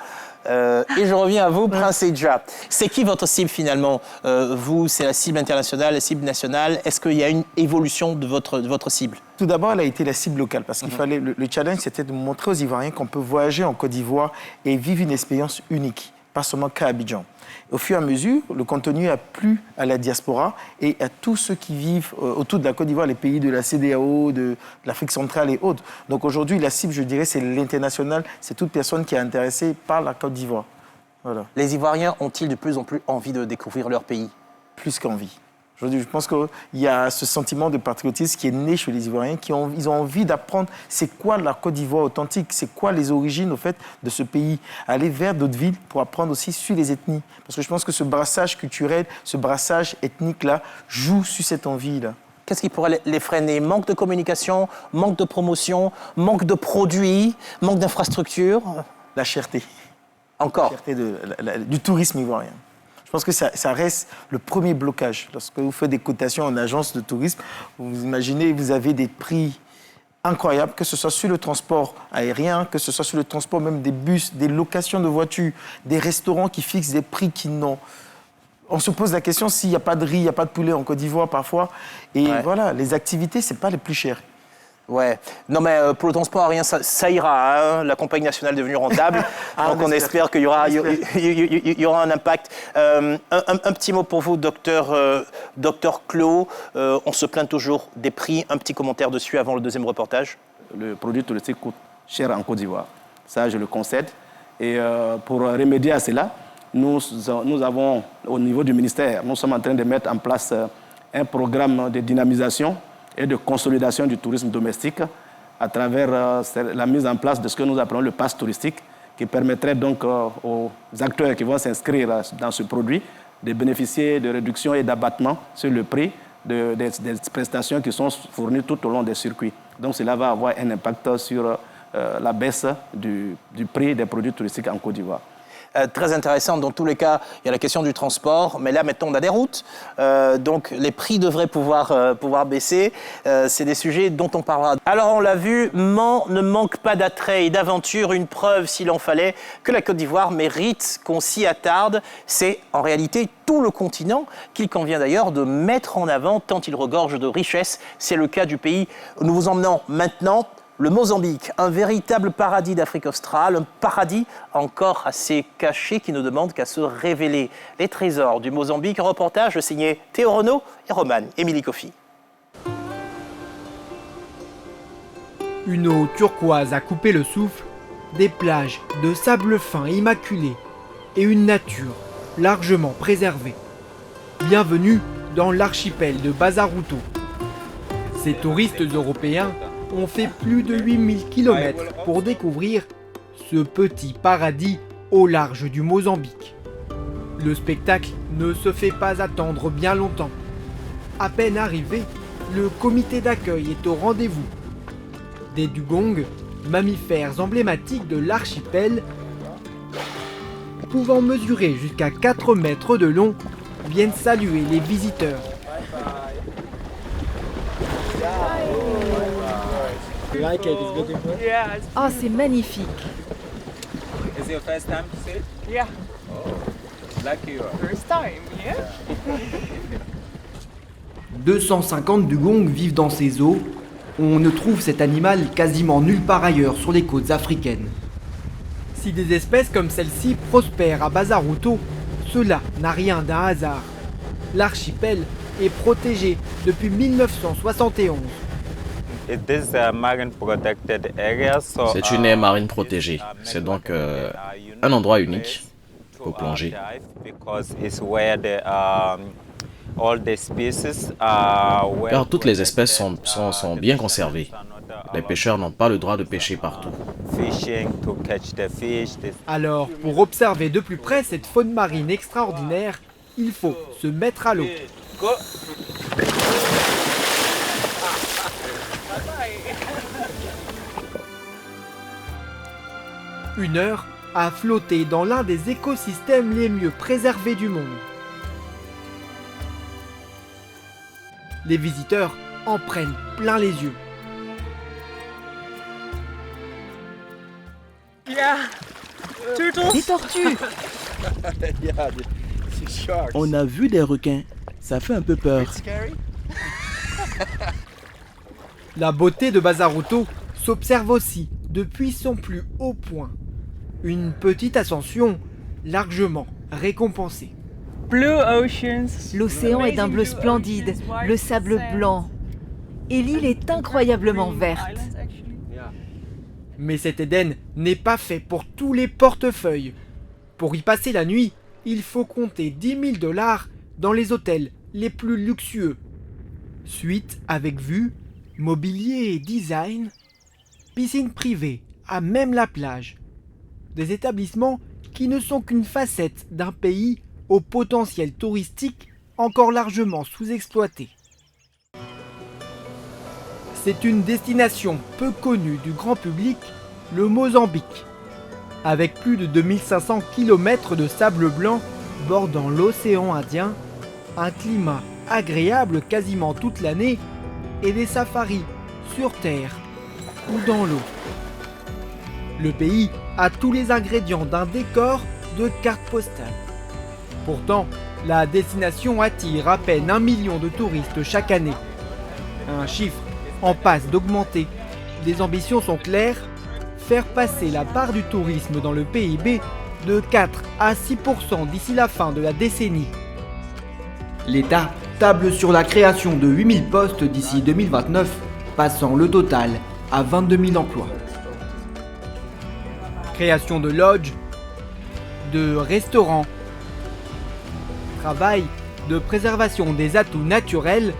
Et je reviens à vous, Prince Edja. C'est qui votre cible finalement? Vous, c'est la cible internationale, la cible nationale. Est-ce qu'il y a une évolution de votre cible? Tout d'abord, elle a été la cible locale parce qu'il fallait. Le challenge, c'était de montrer aux Ivoiriens qu'on peut voyager en Côte d'Ivoire et vivre une expérience unique, pas seulement qu'à Abidjan. Au fur et à mesure, le contenu a plu à la diaspora et à tous ceux qui vivent autour de la Côte d'Ivoire, les pays de la CEDEAO, de l'Afrique centrale et autres. Donc aujourd'hui, la cible, je dirais, c'est l'international, c'est toute personne qui est intéressée par la Côte d'Ivoire. Voilà. Les Ivoiriens ont-ils de plus en plus envie de découvrir leur pays? Plus qu'envie. Aujourd'hui, je pense qu'il y a ce sentiment de patriotisme qui est né chez les Ivoiriens, ils ont envie d'apprendre c'est quoi la Côte d'Ivoire authentique, c'est quoi les origines au fait de ce pays. Aller vers d'autres villes pour apprendre aussi sur les ethnies. Parce que je pense que ce brassage culturel, ce brassage ethnique-là, joue sur cette envie-là. Qu'est-ce qui pourrait les freiner? Manque de communication, manque de promotion, manque de produits, manque d'infrastructures? La cherté. Encore? La cherté du tourisme ivoirien. Je pense que ça reste le premier blocage. Lorsque vous faites des cotations en agence de tourisme, vous imaginez, vous avez des prix incroyables, que ce soit sur le transport aérien, que ce soit sur le transport même des bus, des locations de voitures, des restaurants qui fixent des prix qui n'ont... On se pose la question s'il n'y a pas de riz, il n'y a pas de poulet en Côte d'Ivoire parfois. Et voilà, les activités, ce n'est pas les plus chères. Ouais, non mais pour le transport aérien, ça ira. Hein. La compagnie nationale est devenue rentable, donc on espère qu'il y aura un impact. Un petit mot pour vous, docteur Clos. On se plaint toujours des prix. Un petit commentaire dessus avant le deuxième reportage. Le produit touristique coûte cher en Côte d'Ivoire. Ça, je le concède. Et pour remédier à cela, nous avons, au niveau du ministère, nous sommes en train de mettre en place un programme de dynamisation et de consolidation du tourisme domestique à travers la mise en place de ce que nous appelons le pass touristique, qui permettrait donc aux acteurs qui vont s'inscrire dans ce produit de bénéficier de réductions et d'abattements sur le prix des prestations qui sont fournies tout au long des circuits. Donc cela va avoir un impact sur la baisse du prix des produits touristiques en Côte d'Ivoire. Très intéressant. Dans tous les cas, il y a la question du transport. Mais là, maintenant, on a des routes. Donc, les prix devraient pouvoir baisser. C'est des sujets dont on parlera. Alors, on l'a vu, Mans ne manque pas d'attrait et d'aventure. Une preuve, s'il en fallait, que la Côte d'Ivoire mérite qu'on s'y attarde. C'est en réalité tout le continent qu'il convient d'ailleurs de mettre en avant, tant il regorge de richesses. C'est le cas du pays. Nous vous emmenons maintenant le Mozambique, un véritable paradis d'Afrique australe, un paradis encore assez caché qui ne demande qu'à se révéler. Les trésors du Mozambique, un reportage signé Théo Renaud et Romane Émilie Kofi. Une eau turquoise a coupé le souffle, des plages de sable fin immaculé et une nature largement préservée. Bienvenue dans l'archipel de Bazaruto. Ces touristes européens ont fait plus de 8000 km pour découvrir ce petit paradis au large du Mozambique. Le spectacle ne se fait pas attendre bien longtemps. À peine arrivé, le comité d'accueil est au rendez-vous. Des dugongs, mammifères emblématiques de l'archipel, pouvant mesurer jusqu'à 4 mètres de long, viennent saluer les visiteurs. Oh, c'est magnifique. 250 dugongs vivent dans ces eaux. On ne trouve cet animal quasiment nulle part ailleurs sur les côtes africaines. Si des espèces comme celle-ci prospèrent à Bazaruto, cela n'a rien d'un hasard. L'archipel est protégé depuis 1971. C'est une aire marine protégée. C'est donc un endroit unique pour plonger. Car toutes les espèces sont bien conservées. Les pêcheurs n'ont pas le droit de pêcher partout. Alors, pour observer de plus près cette faune marine extraordinaire, il faut se mettre à l'eau. Une heure à flotter dans l'un des écosystèmes les mieux préservés du monde. Les visiteurs en prennent plein les yeux. Des tortues. On a vu des requins, ça fait un peu peur. La beauté de Bazaruto s'observe aussi depuis son plus haut point. Une petite ascension largement récompensée. L'océan est d'un bleu splendide, le sable blanc. Et l'île est incroyablement verte. Mais cet Éden n'est pas fait pour tous les portefeuilles. Pour y passer la nuit, il faut compter 10 000 $ dans les hôtels les plus luxueux. Suite avec vue, mobilier et design, piscine privée à même la plage. Des établissements qui ne sont qu'une facette d'un pays au potentiel touristique encore largement sous-exploité. C'est une destination peu connue du grand public, le Mozambique. Avec plus de 2500 km de sable blanc bordant l'océan Indien, un climat agréable quasiment toute l'année et des safaris sur terre ou dans l'eau. Le pays a tous les ingrédients d'un décor de carte postale. Pourtant, la destination attire à peine 1 million de touristes chaque année. Un chiffre en passe d'augmenter. Les ambitions sont claires, faire passer la part du tourisme dans le PIB de 4 à 6% d'ici la fin de la décennie. L'État table sur la création de 8000 postes d'ici 2029, passant le total à 22 000 emplois. Création de lodges, de restaurants, travail de préservation des atouts naturels,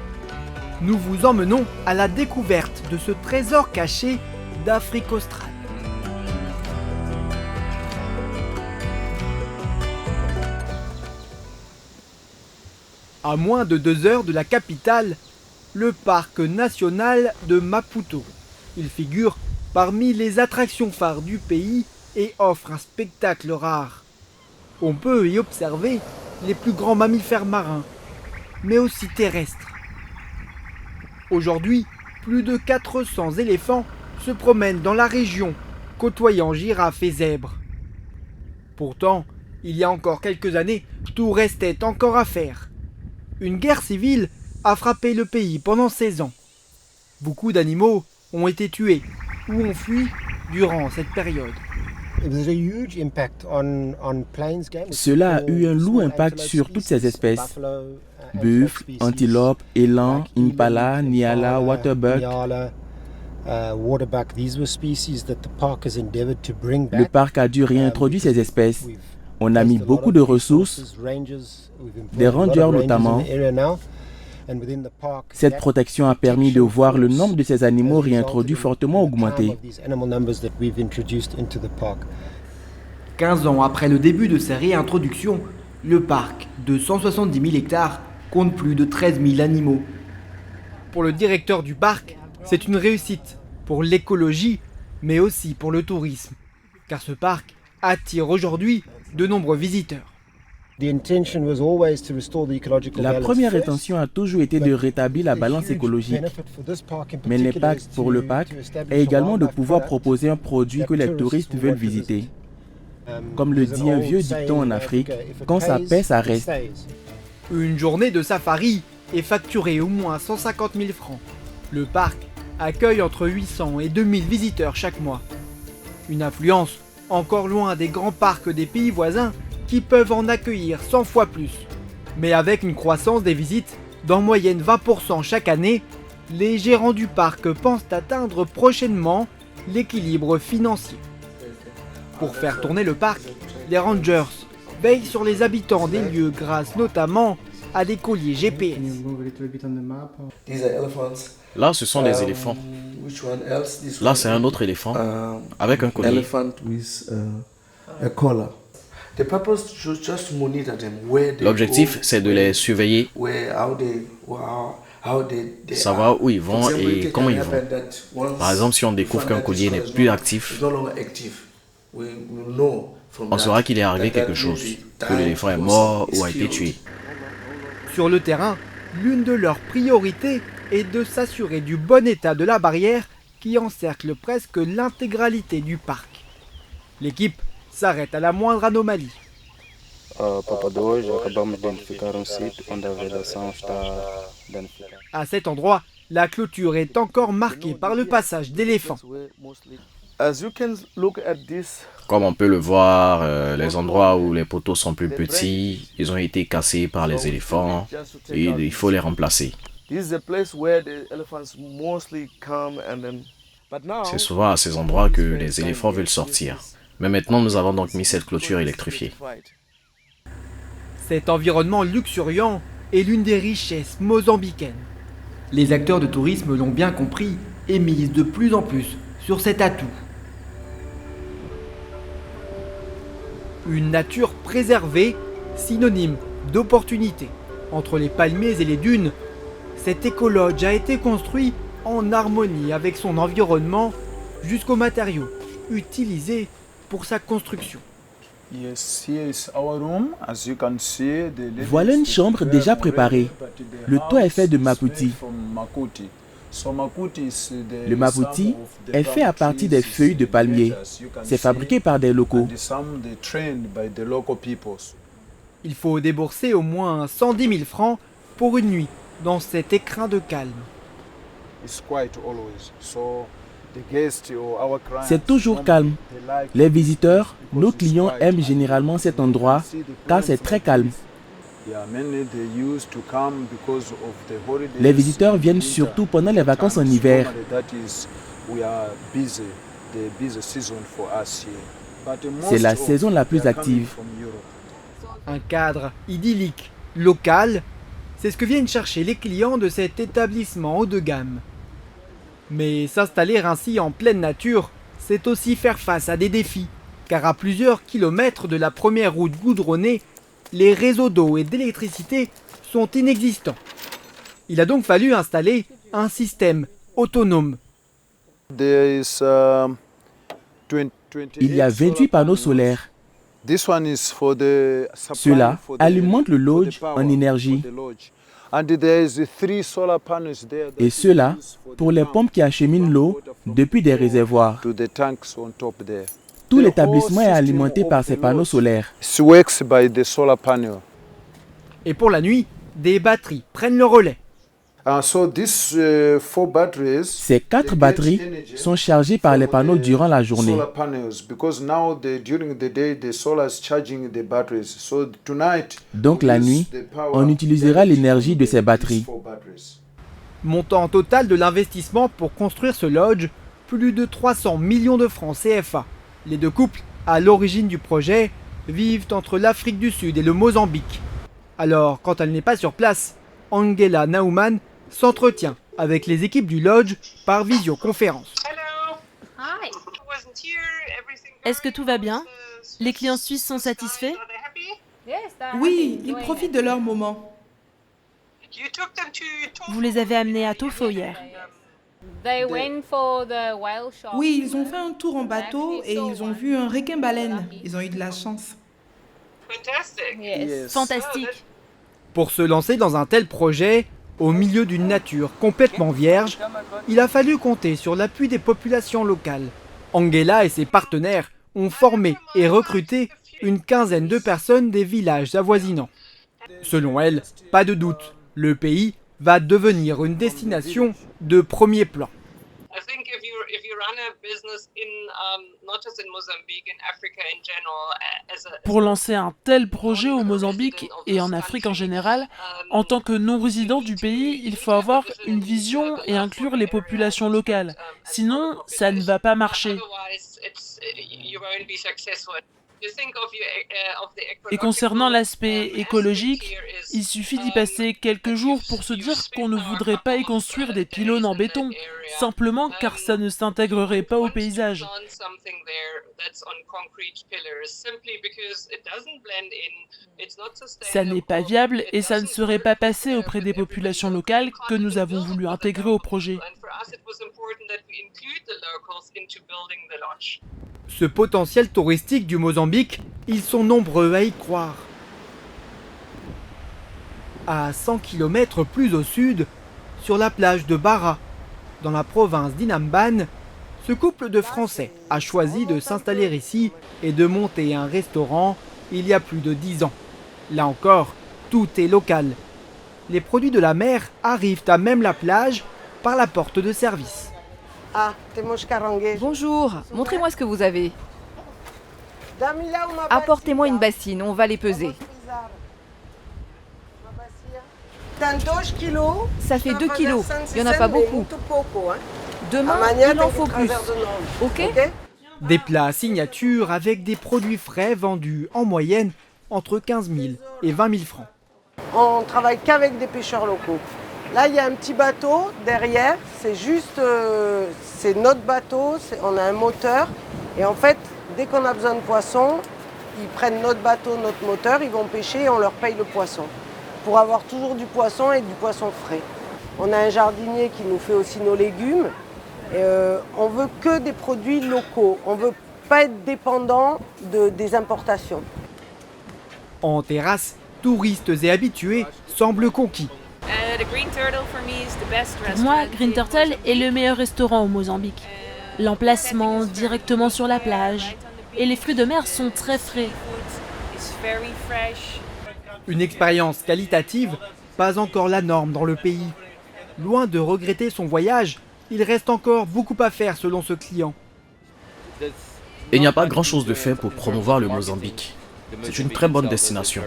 nous vous emmenons à la découverte de ce trésor caché d'Afrique australe. À moins de 2 heures de la capitale, le parc national de Maputo. Il figure parmi les attractions phares du pays et offre un spectacle rare. On peut y observer les plus grands mammifères marins, mais aussi terrestres. Aujourd'hui, plus de 400 éléphants se promènent dans la région, côtoyant girafes et zèbres. Pourtant, il y a encore quelques années, tout restait encore à faire. Une guerre civile a frappé le pays pendant 16 ans. Beaucoup d'animaux ont été tués ou ont fui durant cette période. Cela a eu un lourd impact sur toutes ces espèces. Buffles, antilopes, élans, impala, nyala, waterbuck. Le parc a dû réintroduire ces espèces. On a mis beaucoup de ressources, des rangers notamment. Cette protection a permis de voir le nombre de ces animaux réintroduits fortement augmenter. 15 ans après le début de ces réintroductions, le parc de 170 000 hectares compte plus de 13 000 animaux. Pour le directeur du parc, c'est une réussite pour l'écologie, mais aussi pour le tourisme, car ce parc attire aujourd'hui de nombreux visiteurs. La première intention a toujours été de rétablir la balance écologique, mais l'impact pour le parc est également de pouvoir proposer un produit que les touristes veulent visiter. Comme le dit un vieux dicton en Afrique, quand ça paie, ça reste. Une journée de safari est facturée au moins 150 000 francs. Le parc accueille entre 800 et 2000 visiteurs chaque mois. Une affluence encore loin des grands parcs des pays voisins qui peuvent en accueillir 100 fois plus. Mais avec une croissance des visites d'en moyenne 20% chaque année, les gérants du parc pensent atteindre prochainement l'équilibre financier. Pour faire tourner le parc, les rangers veillent sur les habitants des lieux grâce notamment à des colliers GPS. Là, ce sont des éléphants. Là, c'est un autre éléphant avec un collier. L'objectif, c'est de les surveiller, savoir où ils vont et comment ils vont. Par exemple, si on découvre qu'un collier n'est plus actif, on saura qu'il est arrivé quelque chose, que l'éléphant est mort ou a été tué. Sur le terrain, l'une de leurs priorités est de s'assurer du bon état de la barrière qui encercle presque l'intégralité du parc. L'équipe s'arrête à la moindre anomalie. À cet endroit, la clôture est encore marquée par le passage d'éléphants. Comme on peut le voir, les endroits où les poteaux sont plus petits, ils ont été cassés par les éléphants et il faut les remplacer. C'est souvent à ces endroits que les éléphants veulent sortir. Mais maintenant, nous avons donc mis cette clôture électrifiée. Cet environnement luxuriant est l'une des richesses mozambicaines. Les acteurs de tourisme l'ont bien compris et misent de plus en plus sur cet atout. Une nature préservée, synonyme d'opportunité. Entre les palmiers et les dunes, cet écologe a été construit en harmonie avec son environnement jusqu'aux matériaux utilisés pour sa construction. Voilà une chambre déjà préparée. Le toit est fait de makuti. Le makuti est fait à partir des feuilles de palmier. C'est fabriqué par des locaux. Il faut débourser au moins 110 000 francs pour une nuit dans cet écrin de calme. C'est toujours calme. Les visiteurs, nos clients aiment généralement cet endroit car c'est très calme. Les visiteurs viennent surtout pendant les vacances en hiver. C'est la saison la plus active. Un cadre idyllique, local, c'est ce que viennent chercher les clients de cet établissement haut de gamme. Mais s'installer ainsi en pleine nature, c'est aussi faire face à des défis, car à plusieurs kilomètres de la première route goudronnée, les réseaux d'eau et d'électricité sont inexistants. Il a donc fallu installer un système autonome. Il y a 28 panneaux solaires. Cela alimente le lodge en énergie. Et cela pour les pompes qui acheminent l'eau depuis des réservoirs. Tout l'établissement est alimenté par ces panneaux solaires. Et pour la nuit, des batteries prennent le relais. Ces 4 batteries sont chargées par les panneaux durant la journée. Donc la nuit, on utilisera l'énergie de ces batteries. Montant total de l'investissement pour construire ce lodge, plus de 300 millions de francs CFA. Les deux couples, à l'origine du projet, vivent entre l'Afrique du Sud et le Mozambique. Alors, quand elle n'est pas sur place, Angela Naumann s'entretient avec les équipes du lodge par visioconférence. Est-ce que tout va bien? Les clients suisses sont satisfaits? Oui, ils profitent de leur moment. Vous les avez amenés à Tofo hier? Oui, ils ont fait un tour en bateau et ils ont vu un requin-baleine. Ils ont eu de la chance. Fantastique. Pour se lancer dans un tel projet, au milieu d'une nature complètement vierge, il a fallu compter sur l'appui des populations locales. Angela et ses partenaires ont formé et recruté une quinzaine de personnes des villages avoisinants. Selon elle, pas de doute, le pays va devenir une destination de premier plan. Pour lancer un tel projet au Mozambique et en Afrique en général, en tant que non-résident du pays, il faut avoir une vision et inclure les populations locales. Sinon, ça ne va pas marcher. Et concernant l'aspect écologique, il suffit d'y passer quelques jours pour se dire qu'on ne voudrait pas y construire des pylônes en béton, simplement car ça ne s'intégrerait pas au paysage. Ça n'est pas viable et ça ne serait pas passé auprès des populations locales que nous avons voulu intégrer au projet. Ce potentiel touristique du Mozambique, ils sont nombreux à y croire. À 100 km plus au sud, sur la plage de Barra, dans la province d'Inhambane, ce couple de Français a choisi de s'installer ici et de monter un restaurant il y a plus de 10 ans. Là encore, tout est local. Les produits de la mer arrivent à même la plage par la porte de service. Bonjour, montrez-moi ce que vous avez. Apportez-moi une bassine, on va les peser. Ça fait 2 kilos, il n'y en a pas beaucoup. Demain, il en faut plus. Ok ? Des plats signature avec des produits frais vendus en moyenne entre 15 000 et 20 000 francs. On ne travaille qu'avec des pêcheurs locaux. Là, il y a un petit bateau derrière, c'est juste, c'est notre bateau, on a un moteur. Et en fait, dès qu'on a besoin de poissons, ils prennent notre bateau, notre moteur, ils vont pêcher et on leur paye le poisson. Pour avoir toujours du poisson et du poisson frais. On a un jardinier qui nous fait aussi nos légumes. Et, on veut que des produits locaux, on ne veut pas être dépendant des importations. En terrasse, touristes et habitués semblent conquis. Pour moi, Green Turtle est le meilleur restaurant au Mozambique. L'emplacement directement sur la plage et les fruits de mer sont très frais. Une expérience qualitative, pas encore la norme dans le pays. Loin de regretter son voyage, il reste encore beaucoup à faire selon ce client. Il n'y a pas grand-chose de fait pour promouvoir le Mozambique. C'est une très bonne destination.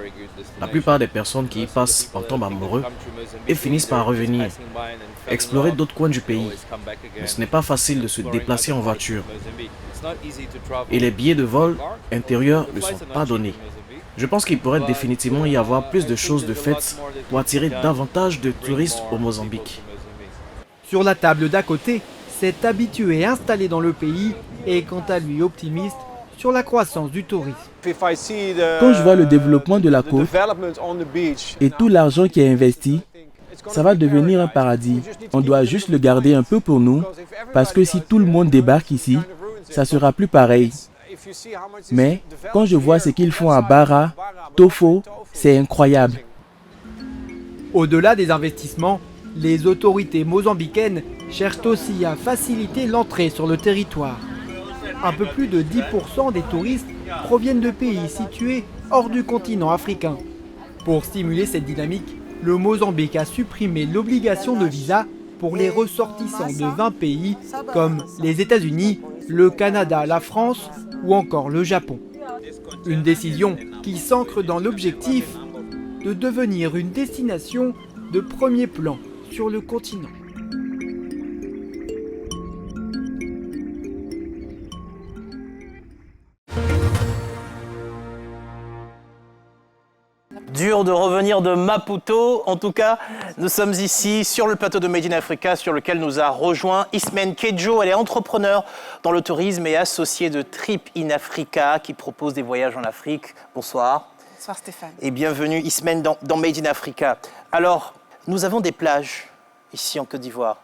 La plupart des personnes qui y passent en tombent amoureux et finissent par revenir, explorer d'autres coins du pays. Mais ce n'est pas facile de se déplacer en voiture. Et les billets de vol intérieurs ne sont pas donnés. Je pense qu'il pourrait définitivement y avoir plus de choses de faites pour attirer davantage de touristes au Mozambique. Sur la table d'à côté, cet habitué installé dans le pays est quant à lui optimiste sur la croissance du tourisme. Quand je vois le développement de la côte et tout l'argent qui est investi, ça va devenir un paradis. On doit juste le garder un peu pour nous, parce que si tout le monde débarque ici, ça sera plus pareil. Mais quand je vois ce qu'ils font à Barra, Tofo, c'est incroyable. Au-delà des investissements, les autorités mozambicaines cherchent aussi à faciliter l'entrée sur le territoire. Un peu plus de 10% des touristes proviennent de pays situés hors du continent africain. Pour stimuler cette dynamique, le Mozambique a supprimé l'obligation de visa pour les ressortissants de 20 pays comme les États-Unis, le Canada, la France ou encore le Japon. Une décision qui s'ancre dans l'objectif de devenir une destination de premier plan sur le continent. Dur de revenir de Maputo. En tout cas, nous sommes ici sur le plateau de Made in Africa sur lequel nous a rejoint Ismène Kedjo. Elle est entrepreneure dans le tourisme et associée de Trip in Africa qui propose des voyages en Afrique. Bonsoir. Bonsoir Stéphane. Et bienvenue Ismène dans Made in Africa. Alors, nous avons des plages ici en Côte d'Ivoire.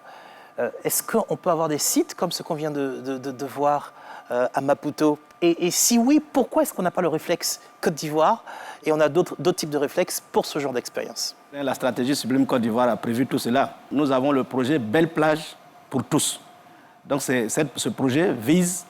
Est-ce qu'on peut avoir des sites comme ce qu'on vient de voir à Maputo? Et si oui, pourquoi est-ce qu'on n'a pas le réflexe Côte d'Ivoire et on a d'autres types de réflexes pour ce genre d'expérience? La stratégie Sublime Côte d'Ivoire a prévu tout cela. Nous avons le projet Belle Plage pour tous. Donc ce projet vise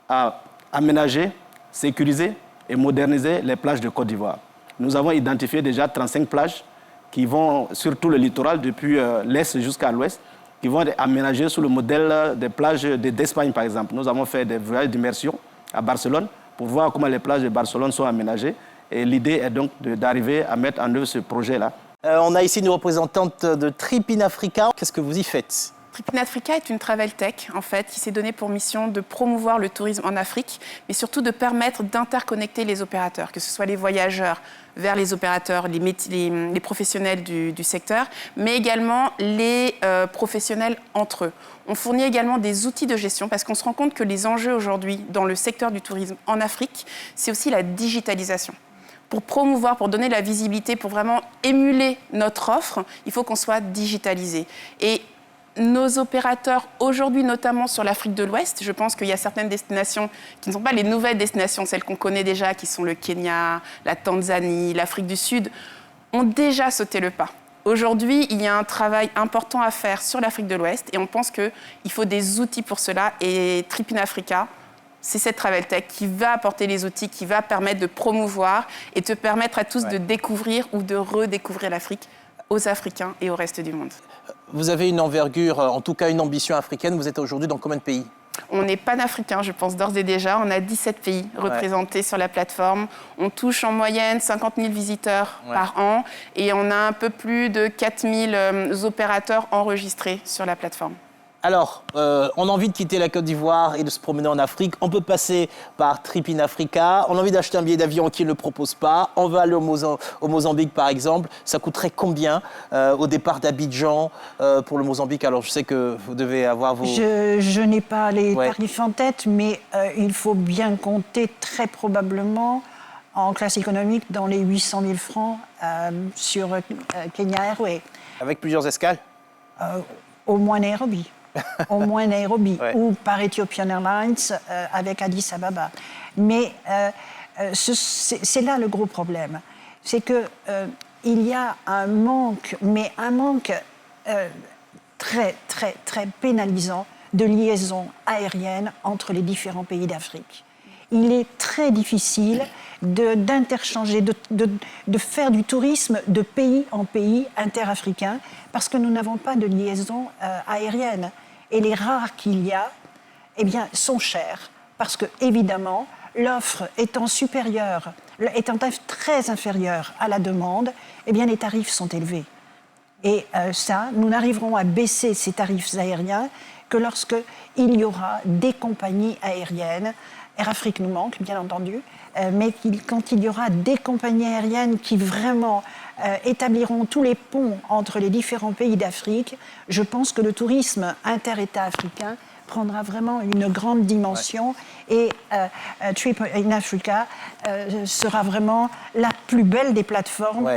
à aménager, sécuriser et moderniser les plages de Côte d'Ivoire. Nous avons identifié déjà 35 plages qui vont sur tout le littoral, depuis l'est jusqu'à l'ouest, qui vont être aménagées sous le modèle des plages d'Espagne, par exemple. Nous avons fait des voyages d'immersion à Barcelone pour voir comment les plages de Barcelone sont aménagées. Et l'idée est donc d'arriver à mettre en œuvre ce projet-là. On a ici une représentante de Trip in Africa. Qu'est-ce que vous y faites? Trip in Africa est une travel tech, en fait, qui s'est donnée pour mission de promouvoir le tourisme en Afrique, mais surtout de permettre d'interconnecter les opérateurs, que ce soit les voyageurs vers les opérateurs, les professionnels du secteur, mais également les professionnels entre eux. On fournit également des outils de gestion parce qu'on se rend compte que les enjeux aujourd'hui dans le secteur du tourisme en Afrique, c'est aussi la digitalisation. Pour promouvoir, pour donner la visibilité, pour vraiment émuler notre offre, il faut qu'on soit digitalisé. Et nos opérateurs, aujourd'hui notamment sur l'Afrique de l'Ouest, je pense qu'il y a certaines destinations qui ne sont pas les nouvelles destinations, celles qu'on connaît déjà, qui sont le Kenya, la Tanzanie, l'Afrique du Sud, ont déjà sauté le pas. Aujourd'hui, il y a un travail important à faire sur l'Afrique de l'Ouest et on pense qu'il faut des outils pour cela. Et Trip in Africa, c'est cette travel tech qui va apporter les outils, qui va permettre de promouvoir et de permettre à tous de découvrir ou de redécouvrir l'Afrique aux Africains et au reste du monde. Vous avez une envergure, en tout cas une ambition africaine. Vous êtes aujourd'hui dans combien de pays? On est panafricain, je pense, d'ores et déjà. On a 17 pays représentés sur la plateforme. On touche en moyenne 50 000 visiteurs par an et on a un peu plus de 4 000 opérateurs enregistrés sur la plateforme. Alors, on a envie de quitter la Côte d'Ivoire et de se promener en Afrique. On peut passer par Trip in Africa. On a envie d'acheter un billet d'avion qui ne le propose pas. On va aller au Mozambique, par exemple. Ça coûterait combien au départ d'Abidjan pour le Mozambique? Alors, je sais que vous devez avoir vos... Je n'ai pas les tarifs en tête, mais il faut bien compter très probablement en classe économique dans les 800 000 francs sur Kenya Airways. Avec plusieurs escales? Au moins Nairobi. Au moins Nairobi, ou par Ethiopian Airlines avec Addis Ababa. Mais c'est là le gros problème. C'est qu'il y a un manque, mais un manque très, très, très pénalisant de liaisons aériennes entre les différents pays d'Afrique. Il est très difficile d'interchanger, de faire du tourisme de pays en pays interafricain parce que nous n'avons pas de liaison aérienne. Et les rares qu'il y a, eh bien, sont chers parce que, évidemment, l'offre étant supérieure, étant très inférieure à la demande, eh bien, les tarifs sont élevés. Et nous n'arriverons à baisser ces tarifs aériens que lorsqu'il y aura des compagnies aériennes. Air Afrique nous manque, bien entendu, mais quand il y aura des compagnies aériennes qui vraiment établiront tous les ponts entre les différents pays d'Afrique, je pense que le tourisme inter-État africain prendra vraiment une grande dimension et Trip in Africa sera vraiment la plus belle des plateformes.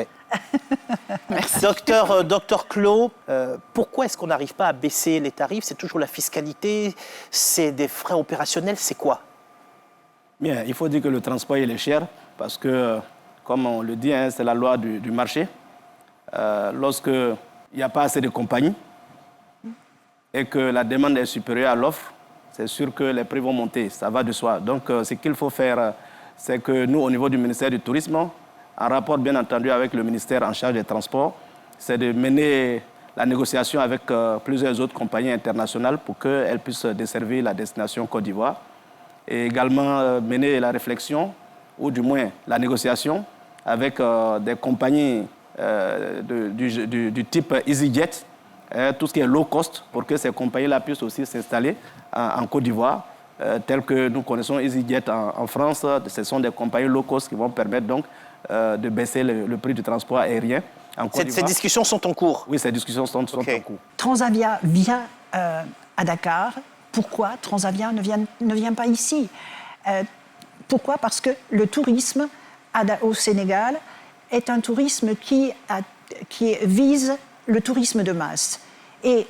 Merci. Docteur Clos, pourquoi est-ce qu'on n'arrive pas à baisser les tarifs? C'est toujours la fiscalité, c'est des frais opérationnels, c'est quoi? Bien, il faut dire que le transport il est cher parce que, comme on le dit, c'est la loi du marché. Lorsqu'il n'y a pas assez de compagnies et que la demande est supérieure à l'offre, c'est sûr que les prix vont monter, ça va de soi. Donc, ce qu'il faut faire, c'est que nous, au niveau du ministère du Tourisme, en rapport bien entendu avec le ministère en charge des transports, c'est de mener la négociation avec plusieurs autres compagnies internationales pour qu'elles puissent desservir la destination Côte d'Ivoire. Et également mener la réflexion, ou du moins la négociation, avec des compagnies du type EasyJet, tout ce qui est low cost, pour que ces compagnies-là puissent aussi s'installer en Côte d'Ivoire, telles que nous connaissons EasyJet en France. Ce sont des compagnies low cost qui vont permettre donc de baisser le prix du transport aérien en Côte d'Ivoire. Ces discussions sont en cours? Oui, ces discussions sont en cours. Transavia vient à Dakar. Pourquoi Transavia ne vient pas ici? Pourquoi? Parce que le tourisme au Sénégal est un tourisme qui vise le tourisme de masse. Et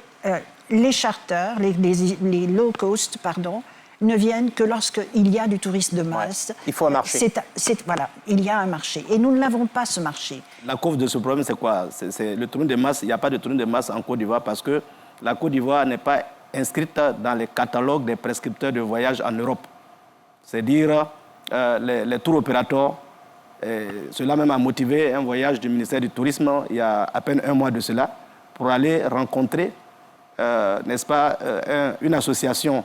les charters, les low cost, ne viennent que lorsqu'il y a du tourisme de masse. Ouais, il faut un marché. Voilà, il y a un marché. Et nous ne l'avons pas, ce marché. La cause de ce problème, c'est quoi? C'est le tourisme de masse. Il n'y a pas de tourisme de masse en Côte d'Ivoire parce que la Côte d'Ivoire n'est pas inscrite dans les catalogues des prescripteurs de voyage en Europe. C'est-à-dire les tours opérateurs. Cela même a motivé un voyage du ministère du Tourisme il y a à peine un mois de cela pour aller rencontrer, n'est-ce pas, une association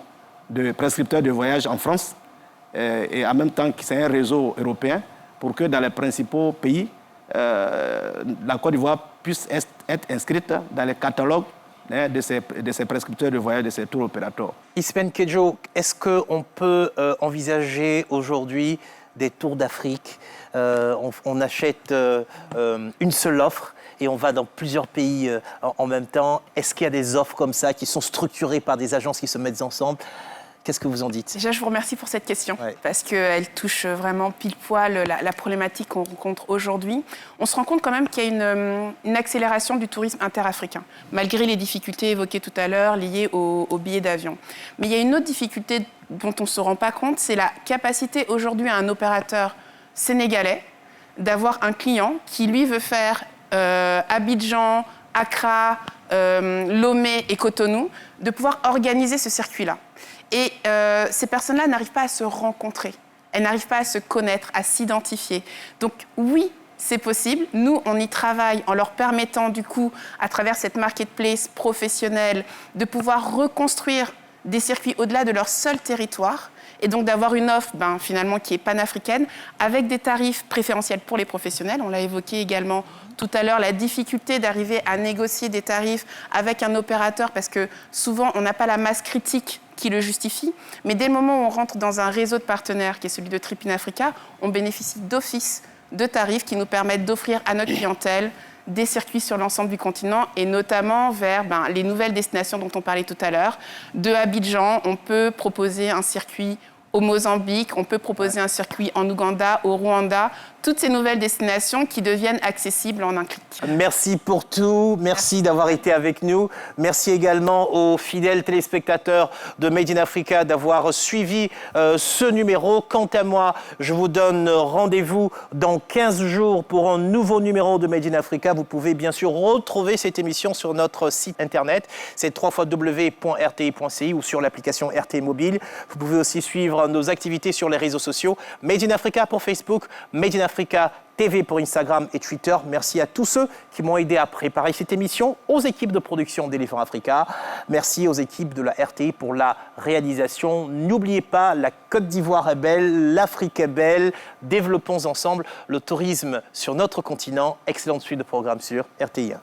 de prescripteurs de voyage en France et en même temps que c'est un réseau européen pour que dans les principaux pays, la Côte d'Ivoire puisse être inscrite dans les catalogues de ces prescripteurs de voyage, de ces tours opérateurs. Ispen Kedjo, est-ce qu'on peut envisager aujourd'hui des tours d'Afrique? On achète une seule offre et on va dans plusieurs pays en même temps. Est-ce qu'il y a des offres comme ça qui sont structurées par des agences qui se mettent ensemble? Qu'est-ce que vous en dites? Déjà, je vous remercie pour cette question, parce qu'elle touche vraiment pile poil la problématique qu'on rencontre aujourd'hui. On se rend compte quand même qu'il y a une accélération du tourisme interafricain, malgré les difficultés évoquées tout à l'heure liées aux billets d'avion. Mais il y a une autre difficulté dont on ne se rend pas compte, c'est la capacité aujourd'hui à un opérateur sénégalais d'avoir un client qui, lui, veut faire Abidjan, Accra, Lomé et Cotonou, de pouvoir organiser ce circuit-là. Et ces personnes-là n'arrivent pas à se rencontrer, elles n'arrivent pas à se connaître, à s'identifier. Donc oui, c'est possible. Nous, on y travaille en leur permettant, du coup, à travers cette marketplace professionnelle, de pouvoir reconstruire des circuits au-delà de leur seul territoire et donc d'avoir une offre finalement qui est panafricaine avec des tarifs préférentiels pour les professionnels. On l'a évoqué également tout à l'heure, la difficulté d'arriver à négocier des tarifs avec un opérateur parce que souvent on n'a pas la masse critique qui le justifie. Mais dès le moment où on rentre dans un réseau de partenaires qui est celui de Trip in Africa, on bénéficie d'office de tarifs qui nous permettent d'offrir à notre clientèle des circuits sur l'ensemble du continent et notamment vers les nouvelles destinations dont on parlait tout à l'heure. De Abidjan, on peut proposer un circuit au Mozambique, on peut proposer un circuit en Ouganda, au Rwanda, toutes ces nouvelles destinations qui deviennent accessibles en un clic. Merci pour tout, merci d'avoir été avec nous. Merci également aux fidèles téléspectateurs de Made in Africa d'avoir suivi ce numéro. Quant à moi, je vous donne rendez-vous dans 15 jours pour un nouveau numéro de Made in Africa. Vous pouvez bien sûr retrouver cette émission sur notre site internet, c'est www.rti.ci ou sur l'application RTI Mobile. Vous pouvez aussi suivre nos activités sur les réseaux sociaux, Made in Africa pour Facebook, Made in Africa TV pour Instagram et Twitter. Merci à tous ceux qui m'ont aidé à préparer cette émission, aux équipes de production d'Éléphant Africa. Merci aux équipes de la RTI pour la réalisation. N'oubliez pas, la Côte d'Ivoire est belle, l'Afrique est belle. Développons ensemble le tourisme sur notre continent. Excellente suite de programmes sur RTI1.